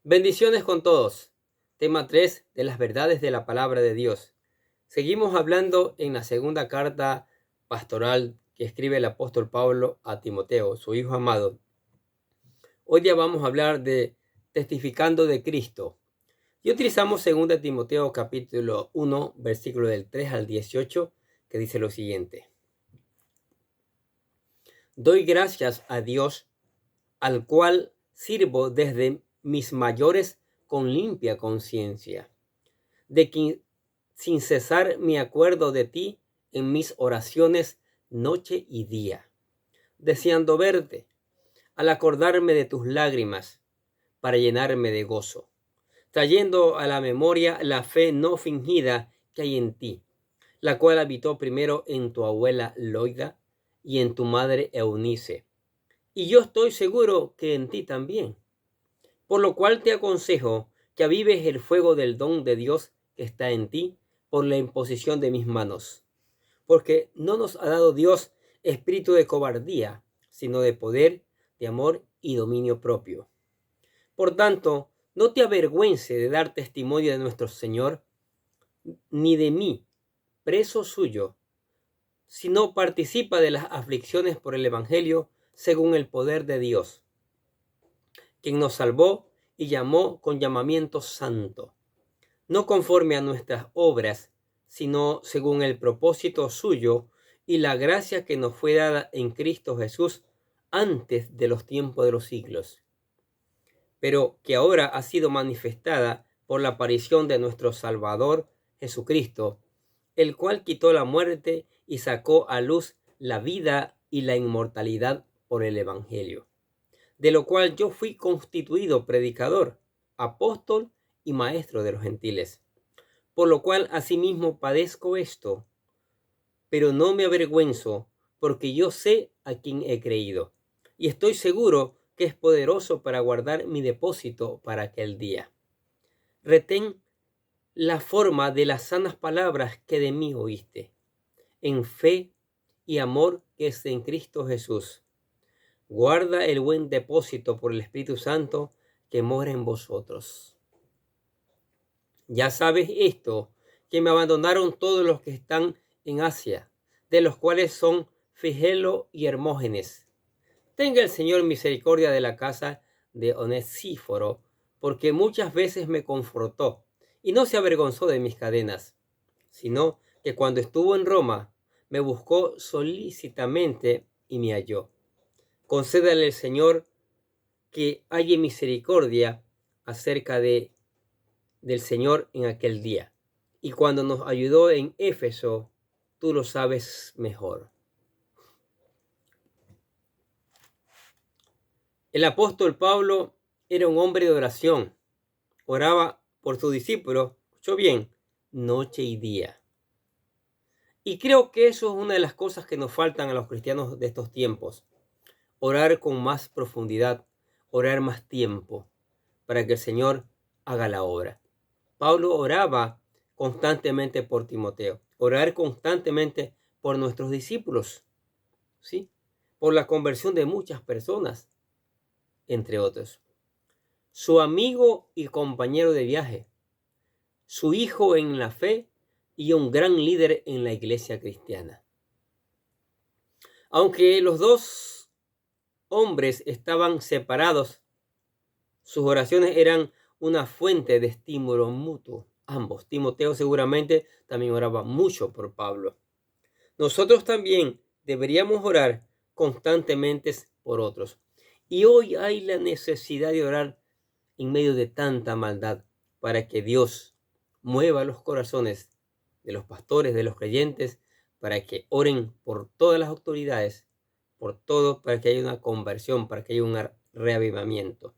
Bendiciones con todos. Tema 3 de las verdades de la palabra de Dios. Seguimos hablando en la segunda carta pastoral que escribe el apóstol Pablo a Timoteo, su hijo amado. Hoy día vamos a hablar de testificando de Cristo. Y utilizamos 2 Timoteo capítulo 1, versículo del 3 al 18, que dice lo siguiente. Doy gracias a Dios, al cual sirvo desde mis mayores con limpia conciencia, de que sin cesar me acuerdo de ti en mis oraciones noche y día, deseando verte, al acordarme de tus lágrimas, para llenarme de gozo, trayendo a la memoria la fe no fingida que hay en ti, la cual habitó primero en tu abuela Loida y en tu madre Eunice. Y yo estoy seguro que en ti también. Por lo cual te aconsejo que avives el fuego del don de Dios que está en ti por la imposición de mis manos. Porque no nos ha dado Dios espíritu de cobardía, sino de poder, de amor y dominio propio. Por tanto, no te avergüences de dar testimonio de nuestro Señor, ni de mí, preso suyo, sino participa de las aflicciones por el Evangelio según el poder de Dios, quien nos salvó y llamó con llamamiento santo, no conforme a nuestras obras, sino según el propósito suyo y la gracia que nos fue dada en Cristo Jesús antes de los tiempos de los siglos, pero que ahora ha sido manifestada por la aparición de nuestro Salvador Jesucristo, el cual quitó la muerte y sacó a luz la vida y la inmortalidad por el Evangelio, de lo cual yo fui constituido predicador, apóstol y maestro de los gentiles, por lo cual asimismo padezco esto, pero no me avergüenzo, porque yo sé a quién he creído, y estoy seguro que es poderoso para guardar mi depósito para aquel día. Retén la forma de las sanas palabras que de mí oíste, en fe y amor que es en Cristo Jesús. Guarda el buen depósito por el Espíritu Santo que mora en vosotros. Ya sabes esto, que me abandonaron todos los que están en Asia, de los cuales son Figelo y Hermógenes. Tenga el Señor misericordia de la casa de Onesíforo, porque muchas veces me confortó y no se avergonzó de mis cadenas, sino que cuando estuvo en Roma me buscó solícitamente y me halló. Concédale el Señor que haya misericordia acerca del Señor en aquel día. Y cuando nos ayudó en Éfeso, tú lo sabes mejor. El apóstol Pablo era un hombre de oración. Oraba por sus discípulos, escuchó bien, noche y día. Y creo que eso es una de las cosas que nos faltan a los cristianos de estos tiempos. Orar con más profundidad, orar más tiempo, para que el Señor haga la obra. Pablo oraba constantemente por Timoteo, orar constantemente por nuestros discípulos, ¿sí? Por la conversión de muchas personas, entre otros. Su amigo y compañero de viaje, su hijo en la fe y un gran líder en la iglesia cristiana. Aunque los dos hombres estaban separados, sus oraciones eran una fuente de estímulo mutuo. Ambos. Timoteo seguramente también oraba mucho por Pablo. Nosotros también deberíamos orar constantemente por otros. Y hoy hay la necesidad de orar en medio de tanta maldad para que Dios mueva los corazones de los pastores, de los creyentes, para que oren por todas las autoridades, por todo, para que haya una conversión, para que haya un reavivamiento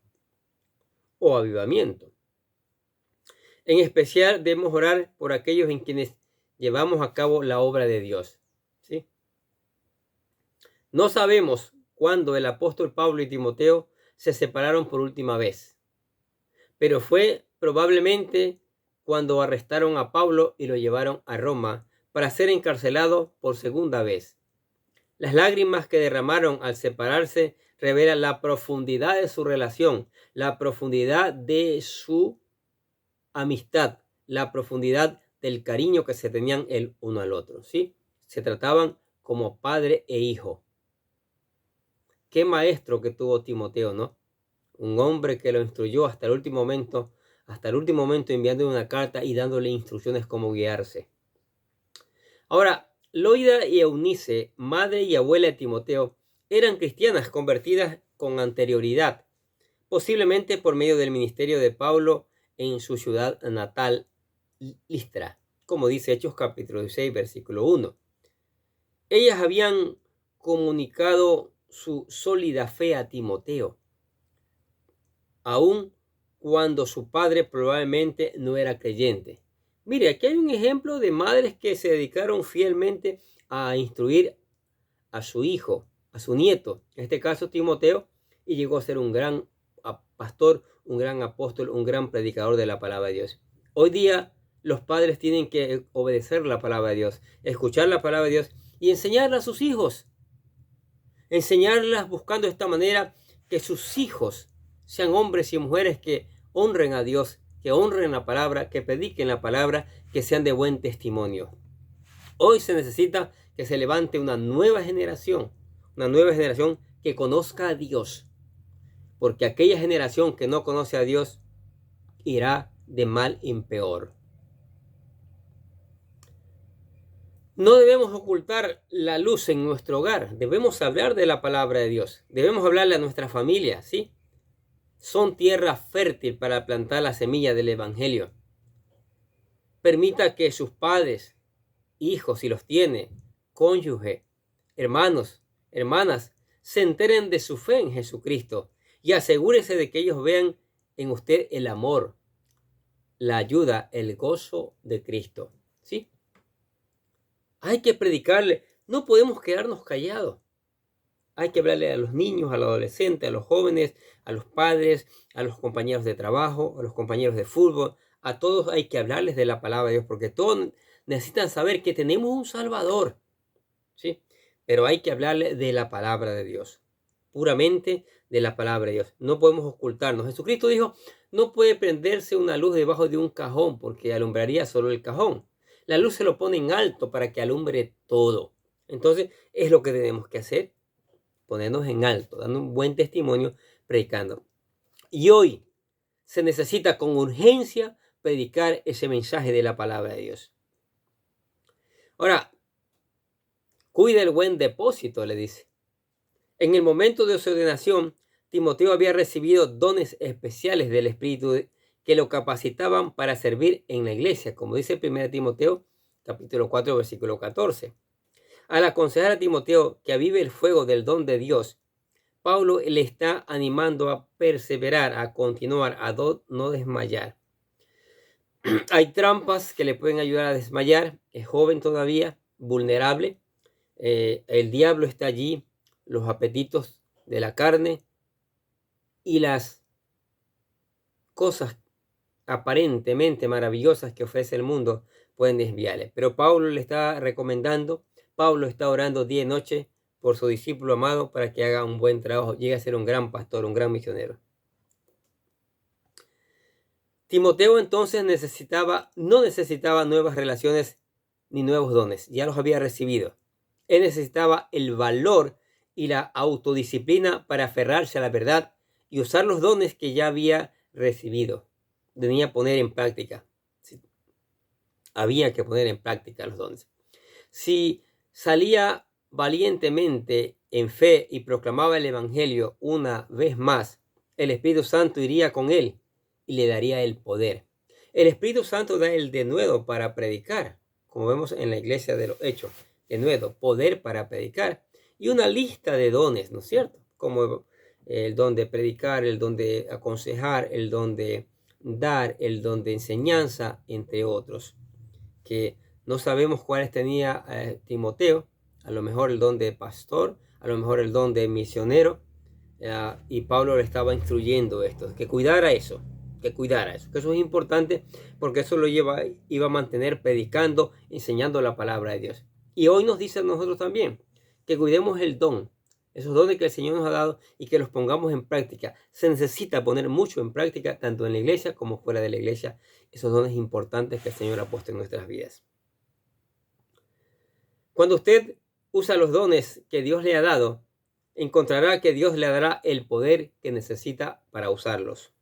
o avivamiento. En especial debemos orar por aquellos en quienes llevamos a cabo la obra de Dios, ¿sí? No sabemos cuándo el apóstol Pablo y Timoteo se separaron por última vez, pero fue probablemente cuando arrestaron a Pablo y lo llevaron a Roma para ser encarcelado por segunda vez. Las lágrimas que derramaron al separarse revela la profundidad de su relación, la profundidad de su amistad, la profundidad del cariño que se tenían el uno al otro, ¿sí? Se trataban como padre e hijo. Qué maestro que tuvo Timoteo, ¿no? Un hombre que lo instruyó hasta el último momento enviándole una carta y dándole instrucciones cómo guiarse. Ahora, Loida y Eunice, madre y abuela de Timoteo, eran cristianas convertidas con anterioridad, posiblemente por medio del ministerio de Pablo en su ciudad natal, Listra, como dice Hechos capítulo 16, versículo 1. Ellas habían comunicado su sólida fe a Timoteo, aun cuando su padre probablemente no era creyente. Mire, aquí hay un ejemplo de madres que se dedicaron fielmente a instruir a su hijo, a su nieto, en este caso Timoteo, y llegó a ser un gran pastor, un gran apóstol, un gran predicador de la palabra de Dios. Hoy día los padres tienen que obedecer la palabra de Dios, escuchar la palabra de Dios y enseñarla a sus hijos. Enseñarlas buscando de esta manera que sus hijos sean hombres y mujeres que honren a Dios, que honren la palabra, que prediquen la palabra, que sean de buen testimonio. Hoy se necesita que se levante una nueva generación que conozca a Dios, porque aquella generación que no conoce a Dios irá de mal en peor. No debemos ocultar la luz en nuestro hogar, debemos hablar de la palabra de Dios, debemos hablarle a nuestra familia, ¿sí? Son tierra fértil para plantar la semilla del evangelio. Permita que sus padres, hijos si los tiene, cónyuge, hermanos, hermanas, se enteren de su fe en Jesucristo y asegúrese de que ellos vean en usted el amor, la ayuda, el gozo de Cristo, ¿sí? Hay que predicarle, no podemos quedarnos callados. Hay que hablarle a los niños, a los adolescentes, a los jóvenes, a los padres, a los compañeros de trabajo, a los compañeros de fútbol. A todos hay que hablarles de la palabra de Dios, porque todos necesitan saber que tenemos un Salvador, ¿sí? Pero hay que hablarle de la palabra de Dios, puramente de la palabra de Dios. No podemos ocultarnos. Jesucristo dijo, no puede prenderse una luz debajo de un cajón, porque alumbraría solo el cajón. La luz se lo pone en alto para que alumbre todo. Entonces, es lo que tenemos que hacer. Ponernos en alto, dando un buen testimonio, predicando. Y hoy se necesita con urgencia predicar ese mensaje de la palabra de Dios. Ahora, cuida el buen depósito, le dice. En el momento de su ordenación, Timoteo había recibido dones especiales del Espíritu que lo capacitaban para servir en la iglesia, como dice 1 Timoteo capítulo 4, versículo 14. Al aconsejar a Timoteo que avive el fuego del don de Dios, Pablo le está animando a perseverar, a continuar, a no desmayar. Hay trampas que le pueden ayudar a desmayar. Es joven todavía, vulnerable. El diablo está allí, los apetitos de la carne y las cosas aparentemente maravillosas que ofrece el mundo pueden desviarle. Pero Pablo le está recomendando, Pablo está orando día y noche por su discípulo amado para que haga un buen trabajo, llegue a ser un gran pastor, un gran misionero. Timoteo entonces no necesitaba nuevas relaciones ni nuevos dones, ya los había recibido. Él necesitaba el valor y la autodisciplina para aferrarse a la verdad y usar los dones que ya había recibido. Debía poner en práctica. Sí. Había que poner en práctica los dones. Si salía valientemente en fe y proclamaba el evangelio una vez más, el Espíritu Santo iría con él y le daría el poder. El Espíritu Santo da el denuedo para predicar, como vemos en la iglesia de los Hechos. Denuedo, poder para predicar y una lista de dones, ¿no es cierto? Como el don de predicar, el don de aconsejar, el don de dar, el don de enseñanza, entre otros, que no sabemos cuáles tenía Timoteo. A lo mejor el don de pastor, a lo mejor el don de misionero, y Pablo le estaba instruyendo esto, que cuidara eso, que eso es importante, porque eso lo iba a mantener predicando, enseñando la palabra de Dios. Y hoy nos dice a nosotros también que cuidemos el don esos dones que el Señor nos ha dado y que los pongamos en práctica. Se necesita poner mucho en práctica, tanto en la iglesia como fuera de la iglesia, esos dones importantes que el Señor ha puesto en nuestras vidas. Cuando usted usa los dones que Dios le ha dado, encontrará que Dios le dará el poder que necesita para usarlos.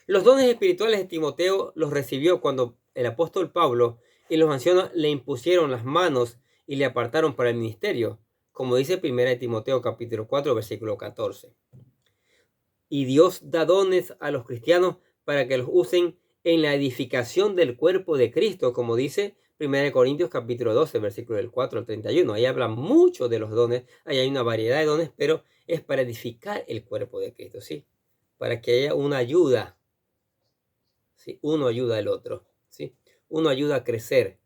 Los dones espirituales de Timoteo los recibió cuando el apóstol Pablo y los ancianos le impusieron las manos y le apartaron para el ministerio, como dice 1 Timoteo capítulo 4, versículo 14. Y Dios da dones a los cristianos para que los usen en la edificación del cuerpo de Cristo, como dice 1 Corintios capítulo 12, versículo del 4 al 31. Ahí habla mucho de los dones, ahí hay una variedad de dones, pero es para edificar el cuerpo de Cristo, ¿sí? Para que haya una ayuda, ¿sí? Uno ayuda al otro, ¿sí? Uno ayuda a crecer.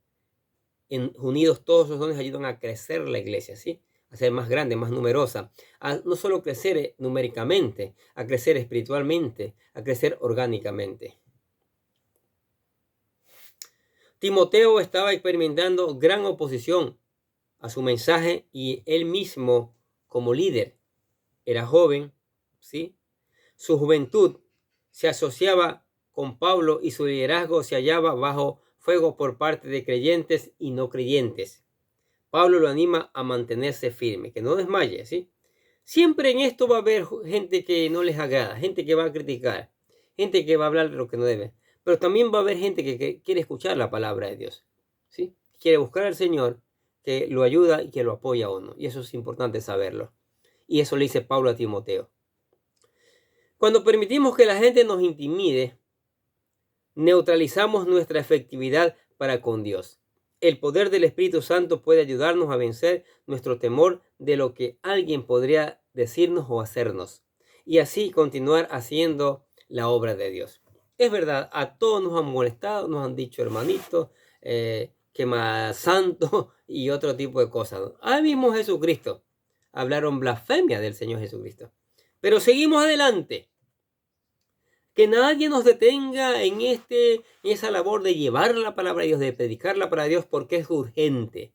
Unidos todos los dones ayudan a crecer la iglesia, ¿sí? A ser más grande, más numerosa, a no solo crecer numéricamente, a crecer espiritualmente, a crecer orgánicamente. Timoteo estaba experimentando gran oposición a su mensaje y él mismo como líder era joven, ¿sí? Su juventud se asociaba con Pablo y su liderazgo se hallaba bajo fuego por parte de creyentes y no creyentes. Pablo lo anima a mantenerse firme, que no desmaye, ¿sí? Siempre en esto va a haber gente que no les agrada, gente que va a criticar, gente que va a hablar de lo que no debe. Pero también va a haber gente que quiere escuchar la palabra de Dios, ¿sí? Quiere buscar al Señor, que lo ayuda y que lo apoya a uno. Y eso es importante saberlo. Y eso le dice Pablo a Timoteo. Cuando permitimos que la gente nos intimide, neutralizamos nuestra efectividad para con Dios. El poder del Espíritu Santo puede ayudarnos a vencer nuestro temor de lo que alguien podría decirnos o hacernos, y así continuar haciendo la obra de Dios. Es verdad, a todos nos han molestado, nos han dicho hermanito, que más santo y otro tipo de cosas. Ahí mismo Jesucristo hablaron blasfemia del Señor Jesucristo. Pero seguimos adelante. Que nadie nos detenga en esa labor de llevar la palabra de Dios, de predicar la palabra de Dios, porque es urgente.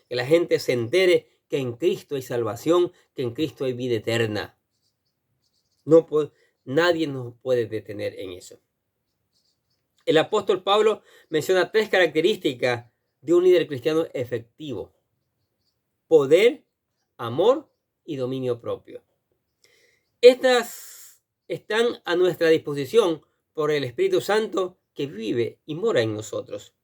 Que la gente se entere que en Cristo hay salvación, que en Cristo hay vida eterna. Nadie nos puede detener en eso. El apóstol Pablo menciona 3 características de un líder cristiano efectivo: poder, amor y dominio propio. Estas están a nuestra disposición por el Espíritu Santo que vive y mora en nosotros.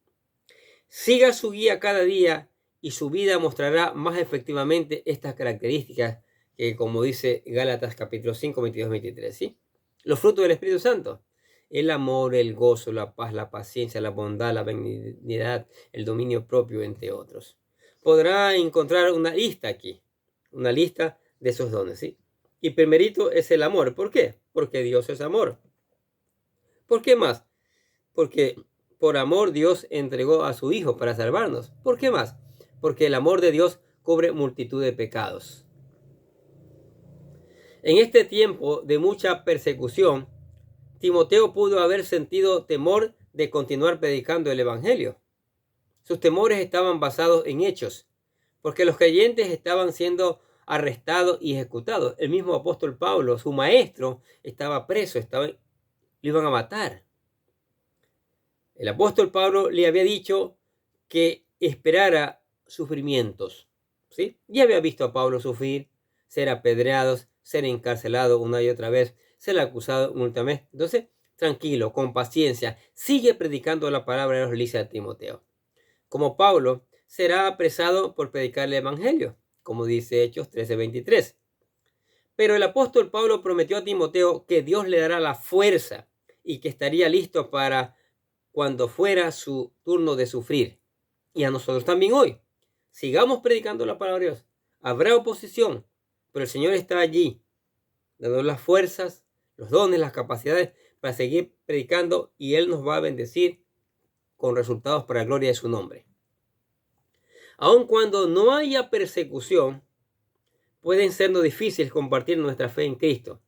Siga su guía cada día y su vida mostrará más efectivamente estas características que, como dice Gálatas capítulo 5, 22, 23, ¿sí? Los frutos del Espíritu Santo: el amor, el gozo, la paz, la paciencia, la bondad, la benignidad, el dominio propio, entre otros. Podrá encontrar una lista aquí, una lista de esos dones, ¿sí? Y primerito es el amor. ¿Por qué? Porque Dios es amor. ¿Por qué más? Porque por amor Dios entregó a su Hijo para salvarnos. ¿Por qué más? Porque el amor de Dios cubre multitud de pecados. En este tiempo de mucha persecución, Timoteo pudo haber sentido temor de continuar predicando el Evangelio. Sus temores estaban basados en hechos, porque los creyentes estaban siendo arrestados y ejecutados. El mismo apóstol Pablo, su maestro, estaba preso, lo iban a matar. El apóstol Pablo le había dicho que esperara sufrimientos, ¿sí? Ya había visto a Pablo sufrir, ser apedreado, ser encarcelado una y otra vez, ser acusado una última vez. Entonces, tranquilo, con paciencia, sigue predicando la palabra de Dios, le dice a Timoteo. Como Pablo, será apresado por predicar el Evangelio, como dice Hechos 13:23. Pero el apóstol Pablo prometió a Timoteo que Dios le dará la fuerza y que estaría listo para cuando fuera su turno de sufrir. Y a nosotros también hoy. Sigamos predicando la palabra de Dios. Habrá oposición, pero el Señor está allí, dando las fuerzas, los dones, las capacidades para seguir predicando, y Él nos va a bendecir con resultados para la gloria de su nombre. Aun cuando no haya persecución, pueden sernos difíciles compartir nuestra fe en Cristo.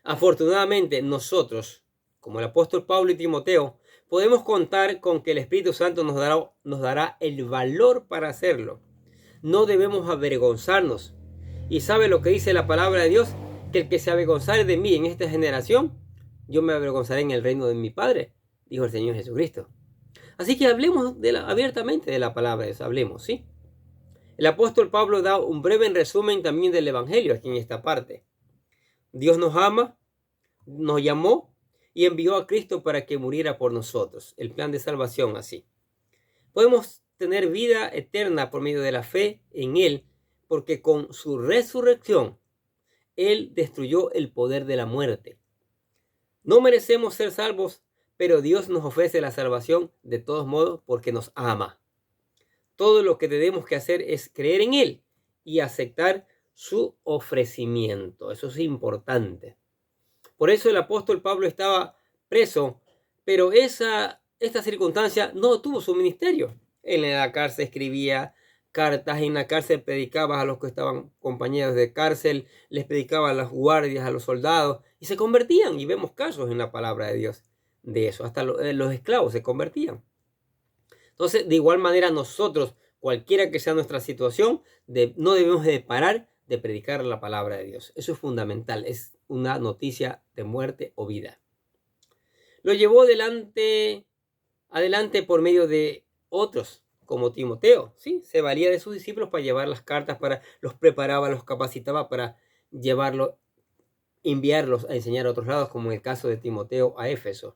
Afortunadamente, nosotros, como el apóstol Pablo y Timoteo, podemos contar con que el Espíritu Santo nos dará el valor para hacerlo. No debemos avergonzarnos Y sabe lo que dice la palabra de Dios, que el que se avergonzare de mí en esta generación, yo me avergonzaré en el reino de mi Padre, dijo el Señor Jesucristo. Así que hablemos abiertamente de la palabra de Dios, hablemos, ¿sí? El apóstol Pablo da un breve resumen también del Evangelio aquí en esta parte. Dios nos ama, nos llamó y envió a Cristo para que muriera por nosotros. El plan de salvación así. Podemos tener vida eterna por medio de la fe en Él, porque con su resurrección, Él destruyó el poder de la muerte. No merecemos ser salvos, pero Dios nos ofrece la salvación de todos modos porque nos ama. Todo lo que tenemos que hacer es creer en Él y aceptar su ofrecimiento. Eso es importante. Por eso el apóstol Pablo estaba preso, pero esta circunstancia no tuvo su ministerio. Él en la cárcel escribía cartas, en la cárcel predicaba a los que estaban compañeros de cárcel, les predicaba a las guardias, a los soldados, y se convertían. Y vemos casos en la palabra de Dios de eso. Hasta los esclavos se convertían. Entonces, de igual manera, nosotros, cualquiera que sea nuestra situación, no debemos de parar de predicar la palabra de Dios. Eso es fundamental, es una noticia de muerte o vida. Lo llevó adelante por medio de otros, como Timoteo, ¿sí? Se valía de sus discípulos para llevar las cartas, los preparaba, los capacitaba para enviarlos a enseñar a otros lados, como en el caso de Timoteo a Éfeso.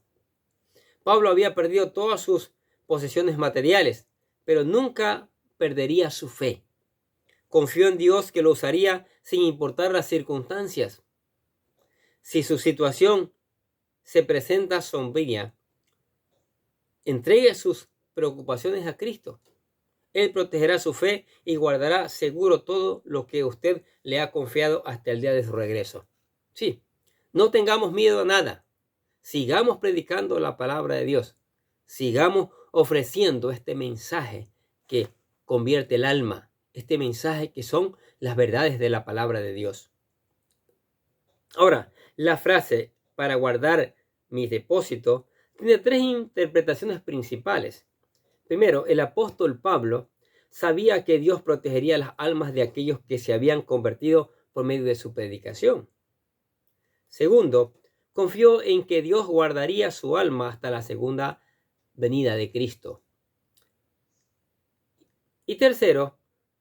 Pablo había perdido todas sus posesiones materiales, pero nunca perdería su fe. Confió en Dios que lo usaría sin importar las circunstancias. Si su situación se presenta sombría, entregue sus preocupaciones a Cristo. Él protegerá su fe y guardará seguro todo lo que usted le ha confiado hasta el día de su regreso. Sí, no tengamos miedo a nada. Sigamos predicando la palabra de Dios. Sigamos ofreciendo este mensaje que convierte el alma, este mensaje que son las verdades de la palabra de Dios. Ahora, la frase para guardar mis depósitos tiene tres interpretaciones principales. Primero, el apóstol Pablo sabía que Dios protegería las almas de aquellos que se habían convertido por medio de su predicación. Segundo, confió en que Dios guardaría su alma hasta la segunda venida de Cristo. Y tercero,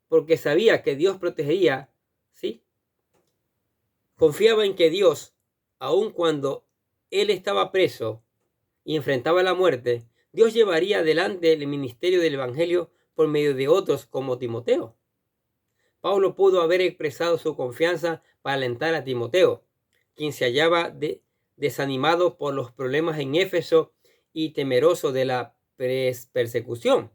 porque sabía que Dios protegería, ¿sí? Confiaba en que Dios, aun cuando él estaba preso y enfrentaba la muerte, Dios llevaría adelante el ministerio del Evangelio por medio de otros como Timoteo. Pablo pudo haber expresado su confianza para alentar a Timoteo, quien se hallaba desanimado por los problemas en Éfeso y temeroso de la persecución.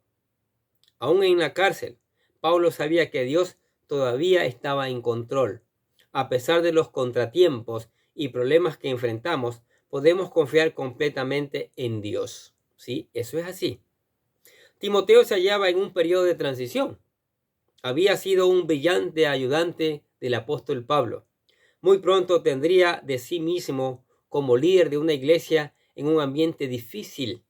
Aún en la cárcel, Pablo sabía que Dios todavía estaba en control. A pesar de los contratiempos y problemas que enfrentamos, podemos confiar completamente en Dios. ¿Sí? Eso es así. Timoteo se hallaba en un periodo de transición. Había sido un brillante ayudante del apóstol Pablo. Muy pronto tendría de sí mismo como líder de una iglesia en un ambiente difícil.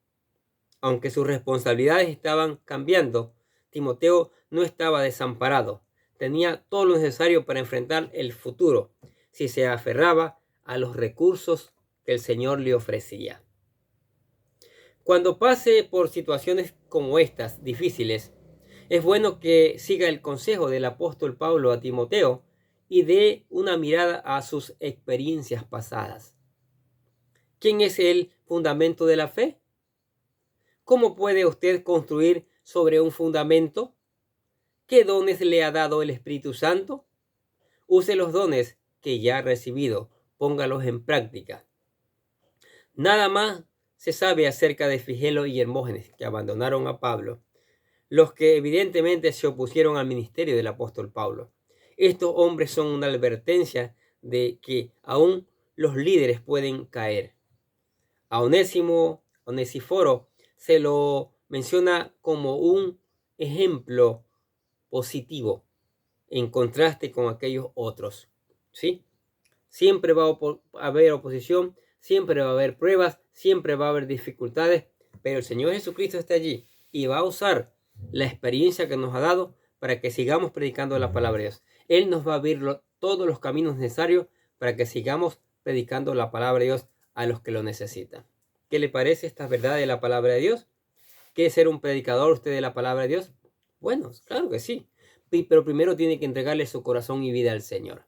Aunque sus responsabilidades estaban cambiando, Timoteo no estaba desamparado. Tenía todo lo necesario para enfrentar el futuro si se aferraba a los recursos que el Señor le ofrecía. Cuando pase por situaciones como estas difíciles, es bueno que siga el consejo del apóstol Pablo a Timoteo y dé una mirada a sus experiencias pasadas. ¿Quién es el fundamento de la fe? ¿Cómo puede usted construir sobre un fundamento? ¿Qué dones le ha dado el Espíritu Santo? Use los dones que ya ha recibido, póngalos en práctica. Nada más se sabe acerca de Figelo y Hermógenes, que abandonaron a Pablo, los que evidentemente se opusieron al ministerio del apóstol Pablo. Estos hombres son una advertencia de que aún los líderes pueden caer. A Onesíforo se lo menciona como un ejemplo positivo en contraste con aquellos otros, ¿sí? Siempre va a haber oposición, siempre va a haber pruebas, siempre va a haber dificultades, pero el Señor Jesucristo está allí y va a usar la experiencia que nos ha dado para que sigamos predicando la palabra de Dios. Él nos va a abrir todos los caminos necesarios para que sigamos predicando la palabra de Dios a los que lo necesitan. ¿Qué le parece esta verdad de la palabra de Dios? ¿Quiere ser un predicador usted de la palabra de Dios? Bueno, claro que sí, pero primero tiene que entregarle su corazón y vida al Señor.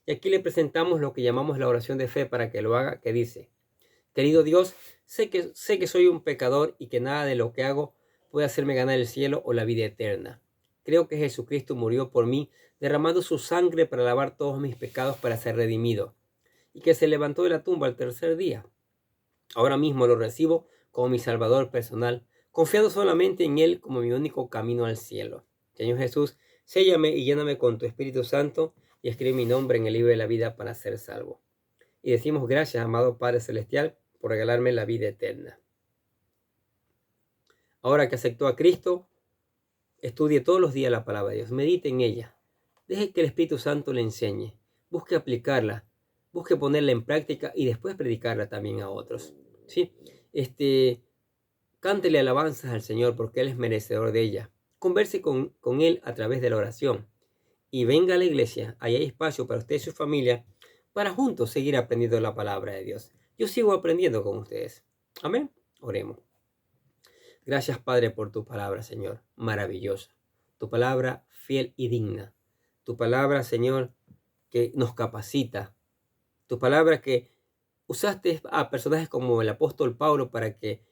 Y aquí le presentamos lo que llamamos la oración de fe para que lo haga, que dice: querido Dios, sé que soy un pecador y que nada de lo que hago puede hacerme ganar el cielo o la vida eterna. Creo que Jesucristo murió por mí, derramando su sangre para lavar todos mis pecados para ser redimido, y que se levantó de la tumba al tercer día. Ahora mismo lo recibo como mi Salvador personal, confiando solamente en Él como mi único camino al cielo. Señor Jesús, séllame y lléname con tu Espíritu Santo y escribe mi nombre en el libro de la vida para ser salvo. Y decimos gracias, amado Padre Celestial, por regalarme la vida eterna. Ahora que aceptó a Cristo, estudie todos los días la palabra de Dios, medite en ella, deje que el Espíritu Santo le enseñe, busque aplicarla, busque ponerla en práctica y después predicarla también a otros. ¿Sí? Cántele alabanzas al Señor porque Él es merecedor de ella. Converse con Él a través de la oración y venga a la iglesia. Ahí hay espacio para usted y su familia para juntos seguir aprendiendo la palabra de Dios. Yo sigo aprendiendo con ustedes. Amén. Oremos. Gracias, Padre, por tu palabra, Señor, maravillosa. Tu palabra fiel y digna. Tu palabra, Señor, que nos capacita. Tu palabra que usaste a personajes como el apóstol Pablo para que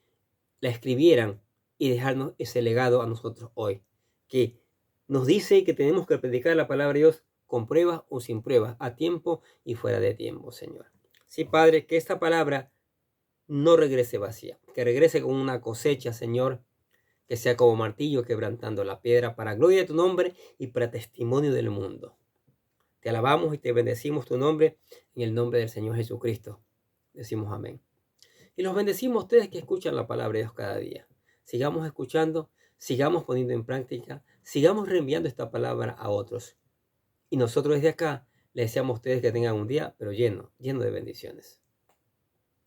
la escribieran y dejarnos ese legado a nosotros hoy. Que nos dice que tenemos que predicar la palabra de Dios con pruebas o sin pruebas, a tiempo y fuera de tiempo, Señor. Sí, Padre, que esta palabra no regrese vacía, que regrese con una cosecha, Señor, que sea como martillo quebrantando la piedra para gloria de tu nombre y para testimonio del mundo. Te alabamos y te bendecimos tu nombre en el nombre del Señor Jesucristo. Decimos amén. Y los bendecimos a ustedes que escuchan la palabra de Dios cada día. Sigamos escuchando, sigamos poniendo en práctica, sigamos reenviando esta palabra a otros. Y nosotros desde acá les deseamos a ustedes que tengan un día, pero lleno de bendiciones.